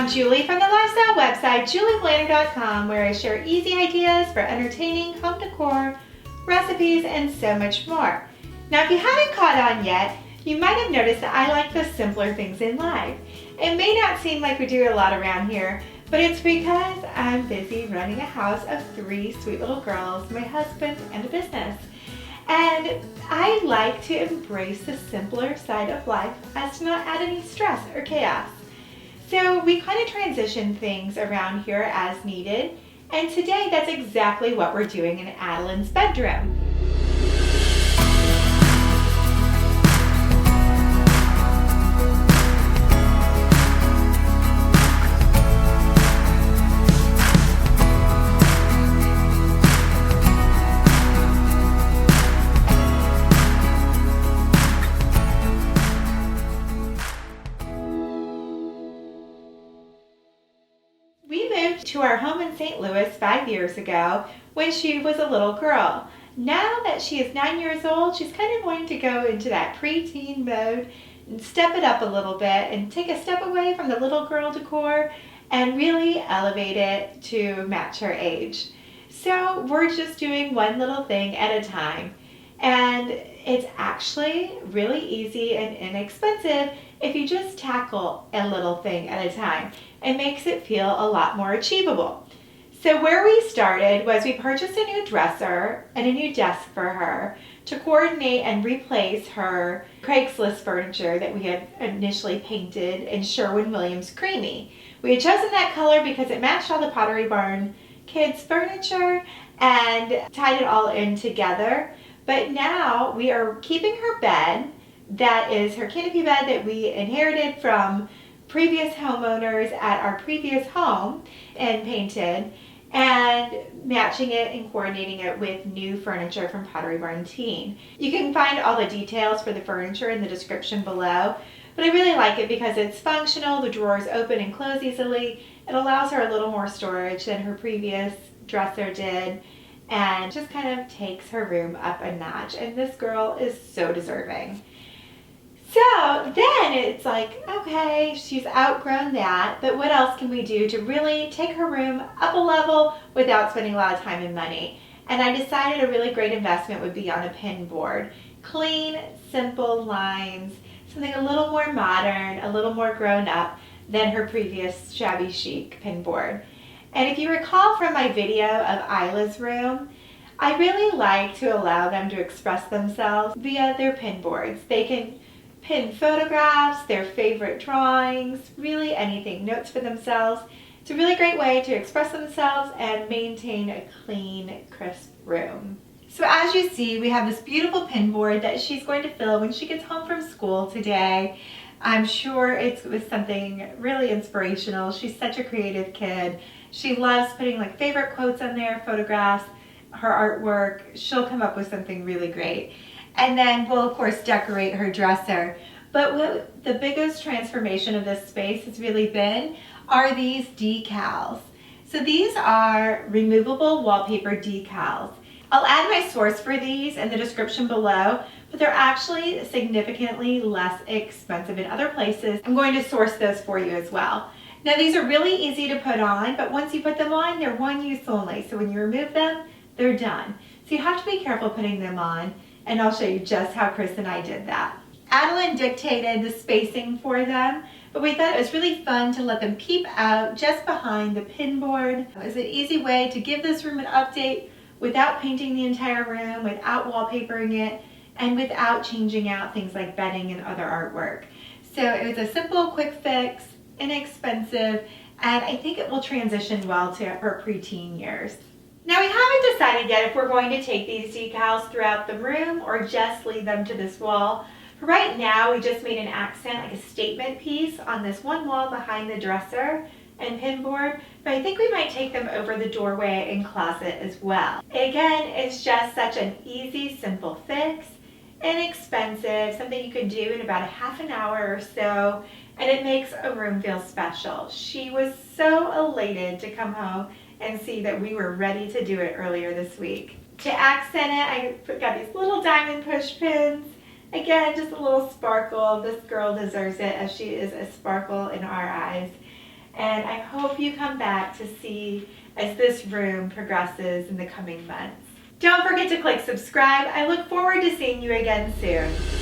Julie from the lifestyle website, julieblanner.com, where I share easy ideas for entertaining, home decor, recipes, and so much more. Now, if you haven't caught on yet, you might have noticed that I like the simpler things in life. It may not seem like we do a lot around here, but it's because I'm busy running a house of 3 sweet little girls, my husband, and a business. And I like to embrace the simpler side of life as to not add any stress or chaos. So we kind of transition things around here as needed, and today that's exactly what we're doing in Adeline's bedroom. We moved to our home in St. Louis 5 years ago when she was a little girl. Now that she is 9 years old, she's kind of wanting to go into that preteen mode and step it up a little bit and take a step away from the little girl decor and really elevate it to match her age. So we're just doing one little thing at a time. And it's actually really easy and inexpensive if you just tackle a little thing at a time. It makes it feel a lot more achievable. So where we started was we purchased a new dresser and a new desk for her to coordinate and replace her Craigslist furniture that we had initially painted in Sherwin-Williams Creamy. We had chosen that color because it matched all the Pottery Barn kids' furniture and tied it all in together. But now we are keeping her bed, that is her canopy bed that we inherited from previous homeowners at our previous home and painted, and matching it and coordinating it with new furniture from Pottery Barn Teen. You can find all the details for the furniture in the description below, but I really like it because it's functional, the drawers open and close easily, it allows her a little more storage than her previous dresser did, and just kind of takes her room up a notch, and this girl is so deserving. So then it's like, okay, she's outgrown that, but what else can we do to really take her room up a level without spending a lot of time and money? And I decided a really great investment would be on a pinboard. Clean, simple lines, something a little more modern, a little more grown up than her previous shabby chic pinboard. And if you recall from my video of Isla's room, I really like to allow them to express themselves via their pinboards. They can pin photographs, their favorite drawings, really anything, notes for themselves. It's a really great way to express themselves and maintain a clean, crisp room. So as you see, we have this beautiful pinboard that she's going to fill when she gets home from school today. I'm sure it was something really inspirational. She's such a creative kid. She loves putting like favorite quotes on there, photographs, her artwork. She'll come up with something really great. And then we'll of course decorate her dresser. But what the biggest transformation of this space has really been are these decals. So these are removable wallpaper decals. I'll add my source for these in the description below, but they're actually significantly less expensive in other places. I'm going to source those for you as well. Now these are really easy to put on, but once you put them on, they're one use only. So when you remove them, they're done. So you have to be careful putting them on, and I'll show you just how Chris and I did that. Adeline dictated the spacing for them, but we thought it was really fun to let them peep out just behind the pinboard. It was an easy way to give this room an update without painting the entire room, without wallpapering it, and without changing out things like bedding and other artwork. So it was a simple, quick fix, inexpensive, and I think it will transition well to her preteen years. Now we haven't decided yet if we're going to take these decals throughout the room or just leave them to this wall. For right now, we just made an accent, like a statement piece on this one wall behind the dresser and pinboard, but I think we might take them over the doorway and closet as well. Again, it's just such an easy, simple fix, inexpensive, something you can do in about a half an hour or so, and it makes a room feel special. She was so elated to come home and see that we were ready to do it earlier this week. To accent it, I got these little diamond push pins. Again, just a little sparkle. This girl deserves it, as she is a sparkle in our eyes. and I hope you come back to see as this room progresses in the coming months. Don't forget to click subscribe. I look forward to seeing you again soon.